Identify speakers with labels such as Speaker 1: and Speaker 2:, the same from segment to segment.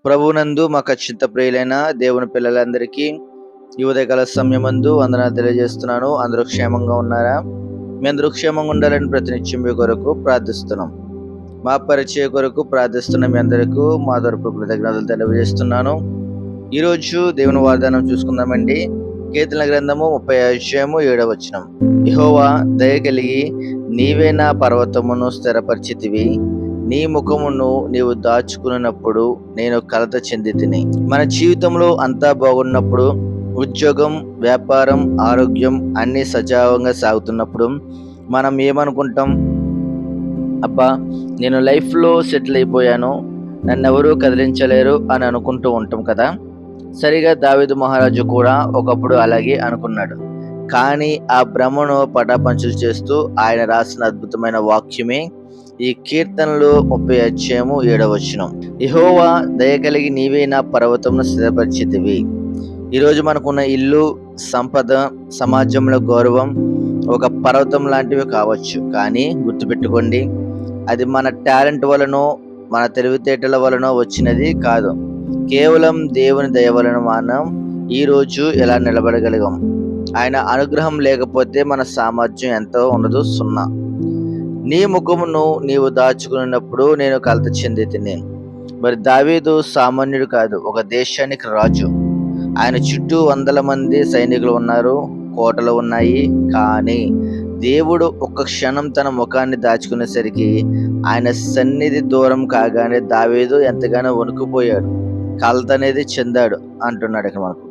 Speaker 1: ప్రభువునందు మా ఖచ్చిత ప్రియులైన దేవుని పిల్లలందరికీ ఈ ఉదయకాల సమయమందు వందనాలు తెలియజేస్తున్నాను. అందరూ క్షేమంగా ఉన్నారా? మీ అందరూ క్షేమంగా ఉండాలని ప్రతినిత్యం మీ కొరకు ప్రార్థిస్తున్నాం. మా పరిచయ కొరకు ప్రార్థిస్తున్న మీ అందరికీ మా తరపు కృతజ్ఞతలు తెలియజేస్తున్నాను. ఈరోజు దేవుని వాగ్దానం చూసుకుందామండి. కీర్తన గ్రంథము 30:7 యెహోవా దయ కలిగి నీవే నా పర్వతమును స్థిరపరిచితివి, నీ ముఖమును నీవు దాచుకున్నప్పుడు నేను కలత చెందితిని. మన జీవితంలో అంతా బాగున్నప్పుడు, ఉద్యోగం, వ్యాపారం, ఆరోగ్యం అన్నీ సజావుగా సాగుతున్నప్పుడు మనం ఏమనుకుంటాం? అబ్బా, నేను లైఫ్లో సెటిల్ అయిపోయాను, నన్ను ఎవరూ కదిలించలేరు అని అనుకుంటూ ఉంటాం కదా. సరిగా దావీదు మహారాజు కూడా ఒకప్పుడు అలాగే అనుకున్నాడు. కానీ ఆ భ్రమను పటాపంచలు చేస్తూ ఆయన రాసిన అద్భుతమైన వాక్యమే ఈ కీర్తనలు 30:7 యెహోవా దయ కలిగి నీవే నా పర్వతమును స్థిరపరిచితివి. ఈరోజు మనకున్న ఇల్లు, సంపద, సమాజంలో గౌరవం ఒక పర్వతం లాంటివి కావచ్చు. కానీ గుర్తుపెట్టుకోండి, అది మన టాలెంట్ వలనో మన తెలివితేటల వలనో వచ్చినది కాదు. కేవలం దేవుని దయ వలన మనం ఈరోజు ఎలా నిలబడగలిగాం. ఆయన అనుగ్రహం లేకపోతే మన సామర్థ్యం ఎంతో ఉండదు, సున్నా. నీ ముఖమును నీవు దాచుకున్నప్పుడు నేను కలత చెందితిని. మరి దావీదు సామాన్యుడు కాదు, ఒక దేశానికి రాజు. ఆయన చుట్టూ వందల మంది సైనికులు ఉన్నారు, కోటలు ఉన్నాయి. కానీ దేవుడు ఒక్క క్షణం తన ముఖాన్ని దాచుకునేసరికి ఆయన సన్నిధి దూరం కాగానే దావీదు ఎంతగానో వణుకుపోయాడు, కలత అనేది చెందాడు అంటున్నాడు ఇక్కడ మనకు.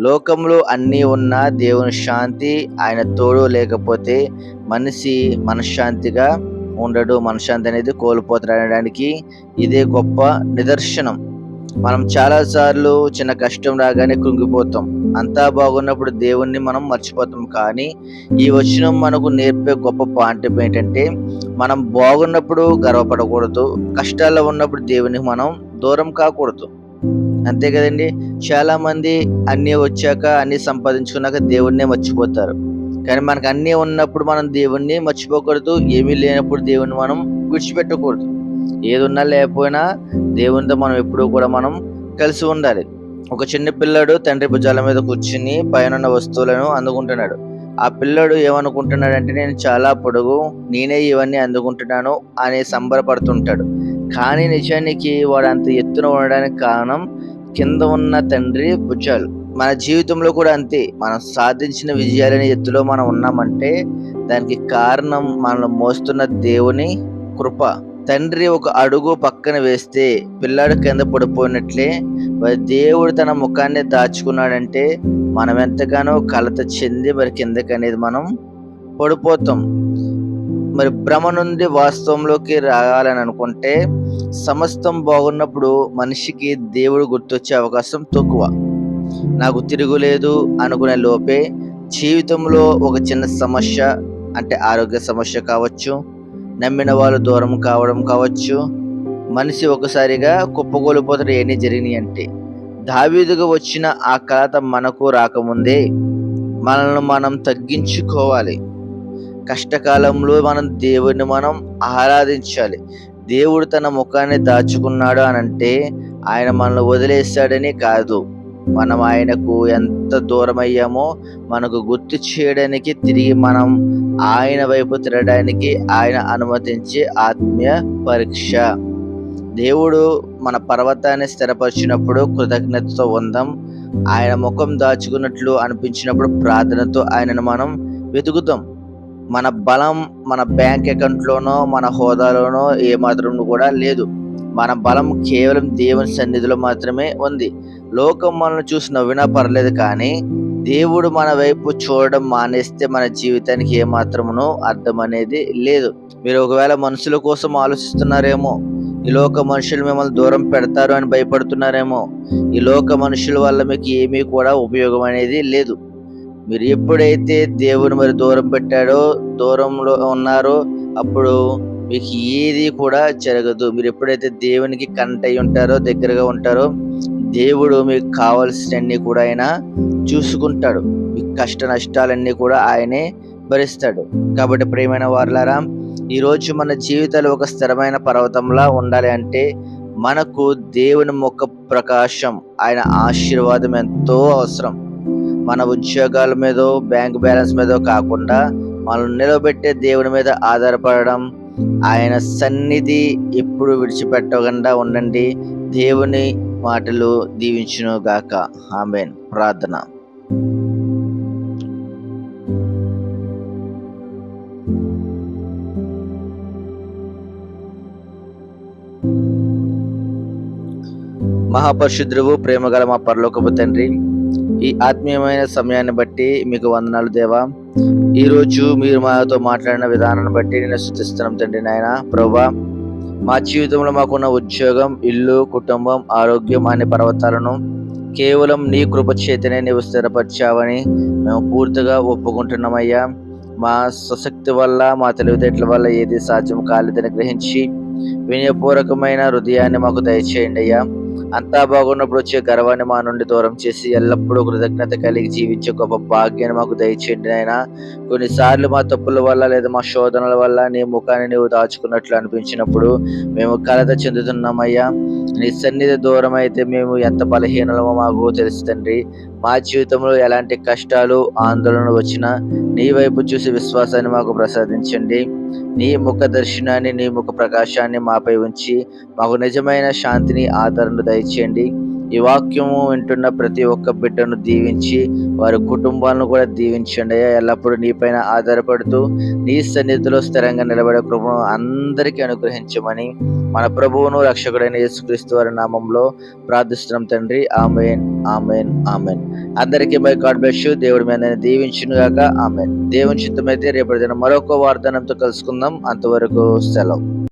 Speaker 1: లోకంలో అన్నీ ఉన్నా దేవుని శాంతి ఆయన తోడు లేకపోతే మనిషి మనశ్శాంతిగా ఉండడు, మనశ్శాంతి అనేది కోల్పోతాడు అనడానికి ఇదే గొప్ప నిదర్శనం. మనం చాలాసార్లు చిన్న కష్టం రాగానే కృంగిపోతాం, అంతా బాగున్నప్పుడు దేవుణ్ణి మనం మర్చిపోతాం. కానీ ఈ వచనం మనకు నేర్పే గొప్ప పాయింట్ ఏంటంటే, మనం బాగున్నప్పుడు గర్వపడకూడదు, కష్టాల్లో ఉన్నప్పుడు దేవునికి మనం దూరం కాకూడదు. అంతే కదండి. చాలా మంది అన్నీ వచ్చాక, అన్నీ సంపాదించుకున్నాక దేవుణ్ణే మర్చిపోతారు. కానీ మనకు అన్నీ ఉన్నప్పుడు మనం దేవుణ్ణి మర్చిపోకూడదు, ఏమీ లేనప్పుడు దేవుణ్ణి మనం విడిచిపెట్టకూడదు. ఏది ఉన్నా లేకపోయినా దేవునితో మనం ఎప్పుడూ కూడా మనం కలిసి ఉండాలి. ఒక చిన్న పిల్లాడు తండ్రి భుజాల మీద కూర్చుని పైన వస్తువులను అందుకుంటున్నాడు. ఆ పిల్లాడు ఏమనుకుంటున్నాడంటే, నేను చాలా పొడుగు, నేనే ఇవన్నీ అందుకుంటున్నాను అని సంబరపడుతుంటాడు. కానీ నిజానికి వాడు అంత ఎత్తున ఉండడానికి కారణం కింద ఉన్న తండ్రి భుజాలు. మన జీవితంలో కూడా అంతే. మనం సాధించిన విజయాలని ఎత్తులో మనం ఉన్నామంటే దానికి కారణం మనల్ని మోస్తున్న దేవుని కృప. తండ్రి ఒక అడుగు పక్కన వేస్తే పిల్లాడు కింద పడిపోయినట్లే దేవుడు తన ముఖాన్ని దాచుకున్నాడంటే మనం ఎంతగానో కలత చెంది మరి కిందకి అనేది మనం పడిపోతాం. మరి భ్రమ నుండి వాస్తవంలోకి రావాలని అనుకుంటే, సమస్తం బాగున్నప్పుడు మనిషికి దేవుడు గుర్తొచ్చే అవకాశం తక్కువ. నాకు తిరుగులేదు అనుకునే లోపే జీవితంలో ఒక చిన్న సమస్య, అంటే ఆరోగ్య సమస్య కావచ్చు, నమ్మిన వాళ్ళు దూరం కావడం కావచ్చు, మనిషి ఒకసారిగా కుప్పకూలిపోతాడు. ఏమీ జరిగినాయి అంటే, దావీదుకు వచ్చిన ఆ కలత మనకు రాకముందే మనల్ని మనం తగ్గించుకోవాలి. కష్టకాలంలో మనం దేవుడిని మనం ఆరాధించాలి. దేవుడు తన ముఖాన్ని దాచుకున్నాడు అనంటే ఆయన మనల్ని వదిలేశాడని కాదు, మనం ఆయనకు ఎంత దూరం అయ్యామో మనకు గుర్తు చేయడానికి, తిరిగి మనం ఆయన వైపు తిరగడానికి ఆయన అనుమతించే ఆత్మీయ పరీక్ష. దేవుడు మన పర్వతాన్ని స్థిరపరిచినప్పుడు కృతజ్ఞతతో ఉందాం. ఆయన ముఖం దాచుకున్నట్లు అనిపించినప్పుడు ప్రార్థనతో ఆయనను మనం వెతుకుతాం. మన బలం మన బ్యాంక్ అకౌంట్లోనో మన హోదాలోనో ఏమాత్రం కూడా లేదు. మన బలం కేవలం దేవుని సన్నిధిలో మాత్రమే ఉంది. లోకం మనల్ని చూసి నవ్వినా పర్లేదు, కానీ దేవుడు మన వైపు చూడడం మానేస్తే మన జీవితానికి ఏమాత్రమునో అర్థం అనేది లేదు. మీరు ఒకవేళ మనుషుల కోసం ఆలోచిస్తున్నారేమో, ఈ లోక మనుషులు మిమ్మల్ని దూరం పెడతారు అని భయపడుతున్నారేమో. ఈ లోక మనుషుల వల్ల మీకు ఏమీ కూడా ఉపయోగం అనేది లేదు. మీరు ఎప్పుడైతే దేవుని మరి దూరం పెట్టాడో, దూరంలో ఉన్నారో, అప్పుడు మీకు ఏది కూడా జరగదు. మీరు ఎప్పుడైతే దేవునికి కనెక్ట్ అయి ఉంటారో, దగ్గరగా ఉంటారో, దేవుడు మీకు కావాల్సినవన్నీ కూడా ఆయన చూసుకుంటాడు. మీ కష్ట నష్టాలన్నీ కూడా ఆయనే భరిస్తాడు. కాబట్టి ప్రియమైన వారలారా, ఈరోజు మన జీవితాలు ఒక స్థిరమైన పర్వతంలా ఉండాలి అంటే మనకు దేవుని ముఖ ప్రకాశం, ఆయన ఆశీర్వాదం ఎంతో అవసరం. మన ఉద్యోగాల మీదో బ్యాంక్ బ్యాలెన్స్ మీదో కాకుండా మనల్ని నిలబెట్టే దేవుని మీద ఆధారపడడం, ఆయన సన్నిధి ఎప్పుడు విడిచిపెట్టకుండా ఉండండి. దేవుని మాటలు దీవించును గాక. ఆమేన్. ప్రార్థన. మహాపరిశుద్ధుడు, ప్రేమగల మా పరలోకపు తండ్రి, ఈ ఆత్మీయమైన సమయాన్ని బట్టి మీకు వందనాలు దేవా. ఈరోజు మీరు మాతో మాట్లాడిన విధానాన్ని బట్టి నేను స్తుతిస్తున్నాం తండ్రి. నాయన ప్రభువా, మా జీవితంలో మాకున్న ఉద్యోగం, ఇల్లు, కుటుంబం, ఆరోగ్యం అనే పర్వతాలను కేవలం నీ కృప చేతనే నీవు స్థిరపరిచావని మేము పూర్తిగా ఒప్పుకుంటున్నామయ్యా. మా స్వశక్తి వల్ల, మా తెలివితేటల వల్ల ఏది సాధ్యం కాలేదని గ్రహించి వినయపూర్వకమైన హృదయాన్ని మాకు దయచేయండి అయ్యా. అంతా బాగున్నప్పుడు వచ్చే గర్వాన్ని మా నుండి దూరం చేసి ఎల్లప్పుడూ కృతజ్ఞత కలిగి జీవించే గొప్ప భాగ్యాన్ని మాకు దయచేయండి నాయన. కొన్నిసార్లు మా తప్పుల వల్ల లేదా మా శోధనల వల్ల నీ ముఖాన్ని నీవు దాచుకున్నట్లు అనిపించినప్పుడు మేము కలత చెందుతున్నామయ్యా. నీ సన్నిధి దూరం అయితే మేము ఎంత బలహీనమో మాకు తెలుసు తండ్రి. మా జీవితంలో ఎలాంటి కష్టాలు, ఆందోళనలు వచ్చినా నీ వైపు చూసి విశ్వాసాన్ని మాకు ప్రసాదించండి. నీ ముఖ దర్శనాన్ని, నీ ముఖ ప్రకాశాన్ని మాపై ఉంచి మాకు నిజమైన శాంతిని, ఆదరణ దయచేయండి. ఈ వాక్యము వింటున్న ప్రతి ఒక్క బిడ్డను దీవించి వారి కుటుంబాలను కూడా దీవించండి అయ్యా. ఎల్లప్పుడూ నీపైన ఆధారపడుతూ నీ సన్నిధిలో స్థిరంగా నిలబడే కృపను అందరికీ అనుగ్రహించమని మన ప్రభువును రక్షకుడైన యేసుక్రీస్తు వారి నామంలో ప్రార్థిస్తున్నాం తండ్రి. ఆమేన్, ఆమేన్, ఆమేన్. అందరికీ బై గాడ్ బ్లెస్ యు. దేవుడి మీద దీవించును గాక. ఆమేన్. దేవుని చిత్తమైతే రేపటి దినం మరొక వాగ్దానంతో కలుసుకుందాం. అంతవరకు సెలవు.